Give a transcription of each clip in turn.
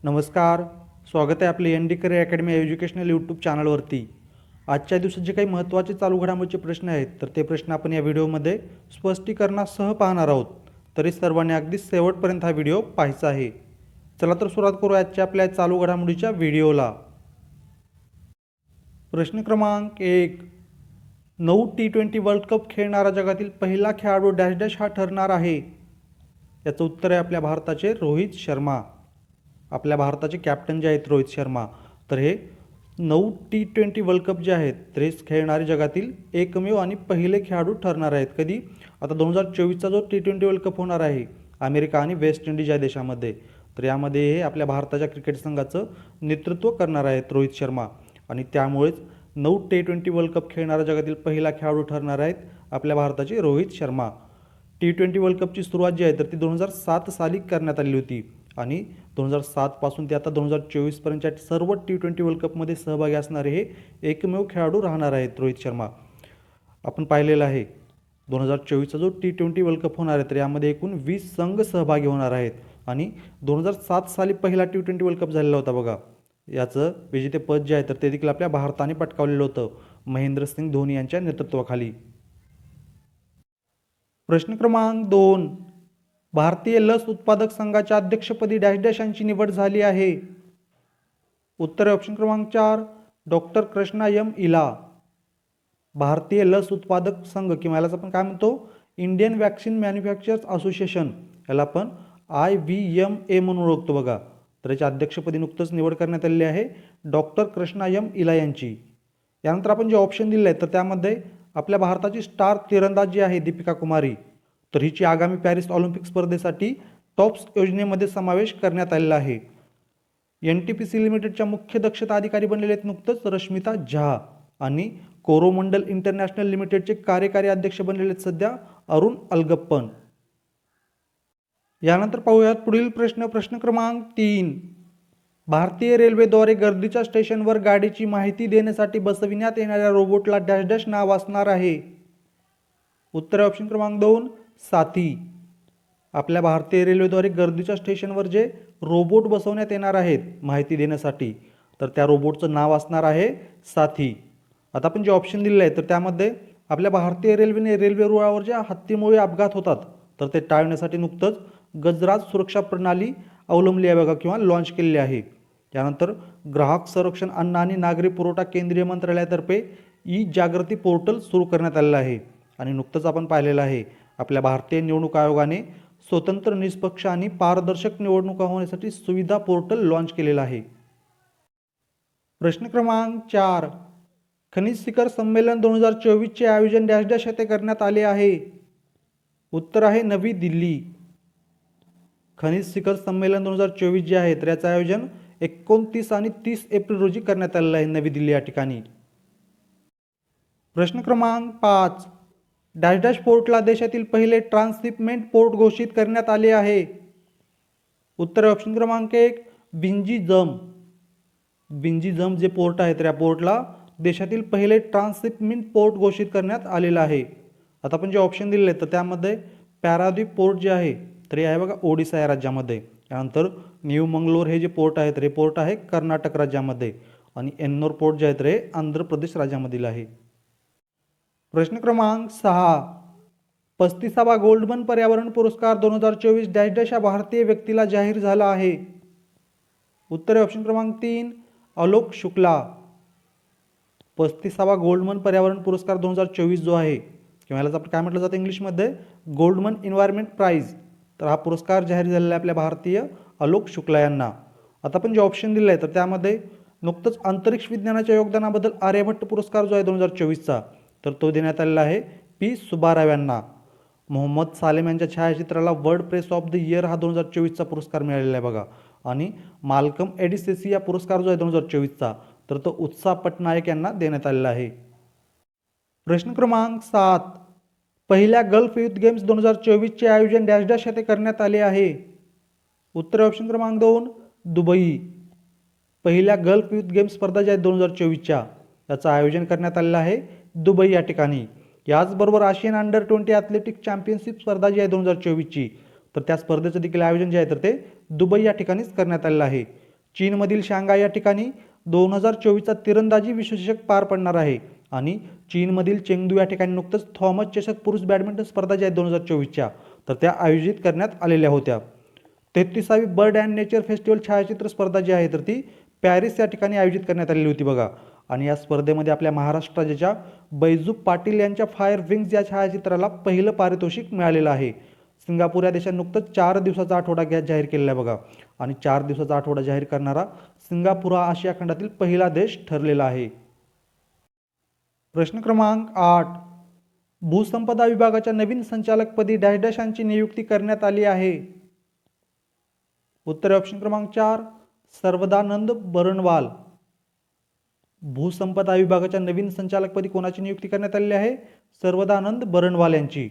नमस्कार. स्वागत आहे आपले N D career academy educational YouTube चॅनलवरती. आजच्या दिवसात जे काही महत्त्वाचे चालू घडामोडीचे प्रश्न आहेत तर ते प्रश्न आपण या व्हिडिओमध्ये स्पष्टीकरणासह पाहणार आहोत. तरी सर्वांनी अगदी शेवटपर्यंत हा व्हिडिओ पाहायचा आहे. चला तर सुरुवात करू आजच्या आपल्या चालू घडामोडीच्या व्हिडिओला. प्रश्न क्रमांक 1. 9 T20 वर्ल्ड कप खेळणारा जगातील पहिला खेळाडू डॅश डॅश हा ठरणार आहे. याचं उत्तर आहे आपल्या भारताचे रोहित शर्मा. आपल्या भारताचे कॅप्टन जे आहेत रोहित शर्मा. तर हे 9 T20 वर्ल्ड कप जे आहेत ते खेळणारे जगातील एकमेव आणि पहिले खेळाडू ठरणार आहेत. कधी? आता 2024चा जो T20 वर्ल्ड कप होणार आहे अमेरिका आणि वेस्ट इंडिज या देशामध्ये, तर यामध्ये हे आपल्या भारताच्या क्रिकेट संघाचं नेतृत्व करणार आहेत रोहित शर्मा. आणि त्यामुळेच 9 T20 वर्ल्ड कप खेळणारा जगातील पहिला खेळाडू ठरणार आहेत आपल्या भारताचे रोहित शर्मा. T20 वर्ल्ड कपची सुरुवात जी आहे तर ती 2007 साली करण्यात आली होती आणि 2007 पासून ते आता 2024पर्यंतच्या सर्व T20 वर्ल्ड कपमध्ये सहभागी असणारे हे एकमेव खेळाडू राहणार आहेत रोहित शर्मा. आपण पाहिलेलं आहे 2024चा जो T20 वर्ल्ड कप होणार आहे तर यामध्ये एकूण 20 संघ सहभागी होणार आहेत आणि 2007 साली पहिला T20 वर्ल्ड कप झालेला होता बघा. याचं विजेतेपद जे आहे तर ते देखील आपल्या भारताने पटकावलेलं होतं महेंद्रसिंग धोनी यांच्या नेतृत्वाखाली. प्रश्न क्रमांक 2. भारतीय लस उत्पादक संघाच्या अध्यक्षपदी डॅश डॅश यांची निवड झाली आहे. उत्तर ऑप्शन क्रमांक 4. डॉक्टर कृष्णा एम इला. भारतीय लस उत्पादक संघ किंवा यालाच आपण काय म्हणतो, इंडियन वॅक्सिन मॅन्युफॅक्चरर्स असोसिएशन, याला आपण IVMA म्हणून ओळखतो बघा. तर याच्या अध्यक्षपदी नुकतंच निवड करण्यात आलेली आहे डॉक्टर कृष्णा एम इला यांची. यानंतर आपण जे ऑप्शन दिले आहेत तर त्यामध्ये आपल्या भारताची स्टार तिरंदाज जी आहे दीपिका कुमारी, तर हिची आगामी पॅरिस ऑलिम्पिक स्पर्धेसाठी टॉप्स योजनेमध्ये समावेश करण्यात आलेला आहे. NTPC लिमिटेडच्या मुख्य दक्षता अधिकारी बनलेले आहेत नुकतंच रश्मिता झा आणि कोरोमंडल इंटरनॅशनल लिमिटेडचे कार्यकारी अध्यक्ष बनलेले आहेत सध्या अरुण अलगप्पन. यानंतर पाहूयात पुढील प्रश्न क्रमांक 3. भारतीय रेल्वेद्वारे गर्दीच्या स्टेशनवर गाडीची माहिती देण्यासाठी बसविण्यात येणाऱ्या रोबोटला डॅश डॅश नाव असणार आहे. उत्तर ऑप्शन क्रमांक 2. साथी. आपल्या भारतीय रेल्वेद्वारे गर्दीच्या स्टेशनवर जे रोबोट बसवण्यात येणार आहेत माहिती देण्यासाठी तर त्या रोबोटचं नाव असणार आहे साथी. आता आपण जे ऑप्शन दिलेले आहे तर त्यामध्ये आपल्या भारतीय रेल्वेने रेल्वे रुळावर ज्या हत्तीमुळे अपघात होतात तर ते टाळण्यासाठी नुकतंच गजराज सुरक्षा प्रणाली अवलंबली आहे बघा किंवा लॉन्च केलेली आहे. त्यानंतर ग्राहक संरक्षण, अन्न आणि नागरी पुरवठा केंद्रीय मंत्रालयातर्फे जागृती पोर्टल सुरू करण्यात आलेलं आहे. आणि नुकतंच आपण पाहिलेलं आहे आपल्या भारतीय निवडणूक आयोगाने स्वतंत्र, निष्पक्ष आणि पारदर्शक निवडणुका होण्यासाठी सुविधा पोर्टल लॉन्च केलेलं आहे. प्रश्न क्रमांक 4. खनिज शिखर संमेलन 2024चे आयोजन डॅश डॅश येथे करण्यात आले आहे. उत्तर आहे नवी दिल्ली. खनिज शिखर संमेलन 2024 जे आहे तर याचं आयोजन 29 आणि 30 एप्रिल रोजी करण्यात आलेलं आहे नवी दिल्ली या ठिकाणी. प्रश्न क्रमांक 5. डॅश डॅश पोर्टला देशातील पहिले ट्रान्सशिपमेंट पोर्ट घोषित करण्यात आले आहे. उत्तर ऑप्शन क्रमांक 1. बिंजीजम. बिंजीजम जे पोर्ट आहे तर या पोर्टला देशातील पहिले ट्रान्सशिपमेंट पोर्ट घोषित करण्यात आलेलं आहे. आता आपण जे ऑप्शन दिलेले आहेत तर त्यामध्ये पॅराद्वीप पोर्ट जे आहे तर हे आहे बघा ओडिसा या राज्यामध्ये. त्यानंतर न्यू मंगलोर हे जे पोर्ट आहे तर हे पोर्ट आहे कर्नाटक राज्यामध्ये आणि एन्नोर पोर्ट जे आहे तर हे आंध्र प्रदेश राज्यामधील आहे. प्रश्न क्रमांक 6. 35वा गोल्डमन पर्यावरण पुरस्कार 2024 डॅश डॅश या भारतीय व्यक्तीला जाहीर झाला आहे. उत्तर ऑप्शन क्रमांक 3. आलोक शुक्ला. 35वा गोल्डमन पर्यावरण पुरस्कार 2024 जो आहे किंवा यालाच आपण काय म्हटलं जातं इंग्लिशमध्ये गोल्डमन एन्व्हायरमेंट प्राईज, तर हा पुरस्कार जाहीर झालेला आहे आपल्या भारतीय आलोक शुक्ला यांना. आता आपण जे ऑप्शन दिले आहे तर त्यामध्ये नुकतंच अंतरिक्ष विज्ञानाच्या योगदानाबद्दल आर्यभट्ट पुरस्कार जो आहे 2024चा तर तो देण्यात आलेला आहे P सुब्बाराव यांना. मोहम्मद सालेम यांच्या छायाचित्राला world press of the year हा 2024चा पुरस्कार मिळालेला आहे बघा. आणि माल्कम एडिसेसी या पुरस्कार जो आहे 2024चा तर तो उत्साह पटनायक यांना देण्यात आलेला आहे. प्रश्न क्रमांक 7. पहिल्या गल्फ युथ गेम्स 2024चे आयोजन डॅश डॅश येथे करण्यात आले आहे. उत्तर ऑप्शन क्रमांक 2. दुबई. पहिल्या गल्फ युथ गेम्स स्पर्धा ज्या आहेत 2024च्या याचं आयोजन करण्यात आलेलं आहे दुबई या ठिकाणी. याचबरोबर आशियन अंडर-20 ॲथलेटिक चॅम्पियनशिप स्पर्धा जी आहे 2024ची तर त्या स्पर्धेचं देखील आयोजन जे आहे तर ते दुबई या ठिकाणीच करण्यात आलेलं आहे. चीनमधील शांघाय या ठिकाणी 2024चा तिरंदाजी विश्वचषक पार पडणार आहे आणि चीनमधील चेंगदू या ठिकाणी नुकतंच थॉमस चषक पुरुष बॅडमिंटन स्पर्धा ज्या आहेत 2024च्या तर त्या आयोजित करण्यात आलेल्या होत्या. 33वी बर्ड अँड नेचर फेस्टिवल छायाचित्र स्पर्धा जी आहे तर ती पॅरिस या ठिकाणी आयोजित करण्यात आलेली होती बघा. आणि या स्पर्धेमध्ये आपल्या महाराष्ट्र राज्याच्या बैजू पाटील यांच्या फायर विंग्स या छायाचित्राला पहिलं पारितोषिक मिळालेलं आहे. सिंगापूर या देशाने नुकतंच 4 दिवसाचा आठवडा जाहीर केलेला आहे बघा. आणि 4 दिवसाचा आठवडा जाहीर करणारा सिंगापूर हा आशिया खंडातील पहिला देश ठरलेला आहे. प्रश्न क्रमांक 8. भूसंपदा विभागाच्या नवीन संचालकपदी डॅश डॅश यांची नियुक्ती करण्यात आली आहे. उत्तर ऑप्शन क्रमांक 4 सर्वदानंद बरणवाल. भूसंपदा विभागाच्या नवीन संचालकपदी कोणाची नियुक्ती करण्यात आलेली आहे? सर्वदानंद बरणवाल यांची.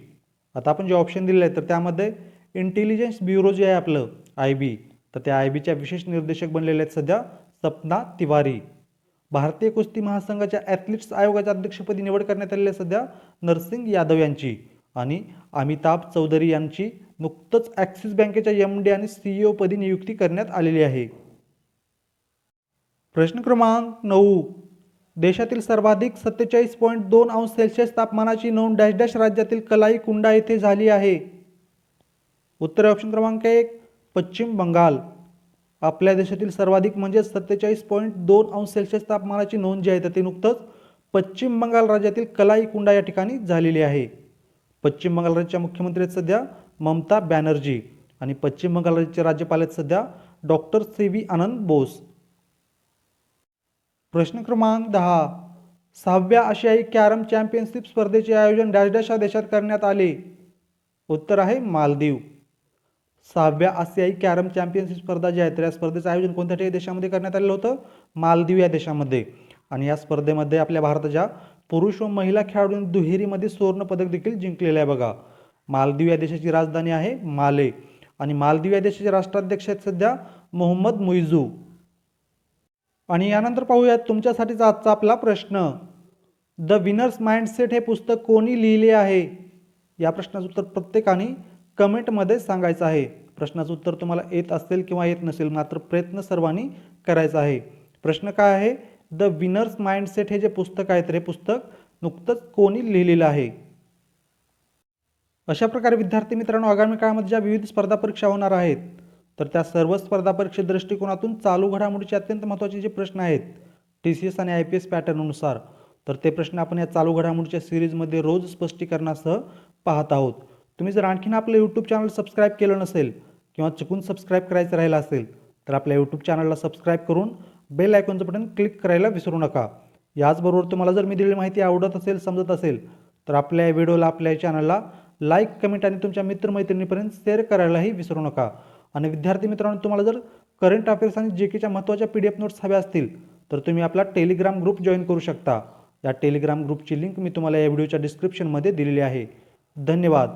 आता आपण जे ऑप्शन दिलेले आहेत तर त्यामध्ये इंटेलिजन्स ब्युरो जे आहे आपलं IB तर त्या IBच्या विशेष निर्देशक बनलेले आहेत सध्या सपना तिवारी. भारतीय कुस्ती महासंघाच्या ॲथलीट्स आयोगाच्या अध्यक्षपदी निवड करण्यात आलेली आहे सध्या नरसिंग यादव यांची. आणि अमिताभ चौधरी यांची नुकतंच ॲक्सिस बँकेच्या MD आणि CEO पदी नियुक्ती करण्यात आलेली आहे. प्रश्न क्रमांक 9. देशातील सर्वाधिक 47.2 अंश सेल्सिअस तापमानाची नोंद डॅश डॅश राज्यातील कलाई कुंडा येथे झाली आहे. उत्तर ऑप्शन क्रमांक 1 पश्चिम बंगाल. आपल्या देशातील सर्वाधिक म्हणजे 47.2 अंश सेल्सिअस तापमानाची नोंद जी आहे तर ती नुकतंच पश्चिम बंगाल राज्यातील कलाई कुंडा या ठिकाणी झालेली आहे. पश्चिम बंगाल राज्याच्या मुख्यमंत्री आहेत सध्या ममता बॅनर्जी आणि पश्चिम बंगाल राज्याचे राज्यपाल आहेत सध्या डॉक्टर CV आनंद बोस. प्रश्न क्रमांक 10. 6व्या आशियाई कॅरम चॅम्पियनशिप स्पर्धेचे आयोजन डॅश डॅश या देशात करण्यात आले. उत्तर आहे मालदीव. 6व्या आशियाई कॅरम चॅम्पियनशिप स्पर्धा जी आहे तर या स्पर्धेचं आयोजन कोणत्या देशामध्ये करण्यात आलेलं होतं? मालदीव या देशामध्ये. आणि या स्पर्धेमध्ये आपल्या भारताच्या पुरुष व महिला खेळाडूंनी दुहेरीमध्ये सुवर्ण पदक देखील जिंकलेलं आहे बघा. मालदीव या देशाची राजधानी आहे माले आणि मालदीव या देशाचे राष्ट्राध्यक्ष आहेत सध्या मोहम्मद मुइझू. आणि यानंतर पाहूयात तुमच्यासाठीचा आजचा आपला प्रश्न. द विनर्स माइंडसेट हे पुस्तक कोणी लिहिले आहे? या प्रश्नाचं उत्तर प्रत्येकाने कमेंटमध्ये सांगायचं आहे. प्रश्नाचं उत्तर तुम्हाला येत असेल किंवा येत नसेल मात्र प्रयत्न सर्वांनी करायचा आहे. प्रश्न काय आहे? द विनर्स माइंडसेट हे जे पुस्तक आहे तर हे पुस्तक नुकतंच कोणी लिहिलेलं आहे? अशा प्रकारे विद्यार्थी मित्रांनो आगामी काळामध्ये ज्या विविध स्पर्धा परीक्षा होणार आहेत तर त्या सर्व स्पर्धा परीक्षे दृष्टिकोनातून चालू घडामोडीचे अत्यंत महत्त्वाचे जे प्रश्न आहेत TCS आणि IPS पॅटर्ननुसार तर ते प्रश्न आपण या चालू घडामोडीच्या सिरीजमध्ये रोज स्पष्टीकरणासह पाहत आहोत. तुम्ही जर आणखीन आपलं यूट्यूब चॅनल सबस्क्राईब केलं नसेल किंवा चुकून सबस्क्राईब करायचं राहिलं असेल तर आपल्या यूट्यूब चॅनलला सबस्क्राईब करून बेल आयकॉनचं बटन क्लिक करायला विसरू नका. याचबरोबर तुम्हाला जर मी दिलेली माहिती आवडत असेल समजत असेल तर आपल्या व्हिडिओला आपल्या चॅनलला लाईक कमेंट आणि तुमच्या मित्रमैत्रिणीपर्यंत शेअर करायलाही विसरू नका. आणि विद्यार्थी मित्रांनो तुम्हाला जर करंट अफेअर्स आणि JKच्या महत्त्वाच्या PDF नोट्स हव्या असतील तर तुम्ही आपला टेलिग्राम ग्रुप जॉईन करू शकता. या टेलिग्राम ग्रुपची लिंक मी तुम्हाला या व्हिडिओच्या डिस्क्रिप्शनमध्ये दिलेली आहे. धन्यवाद.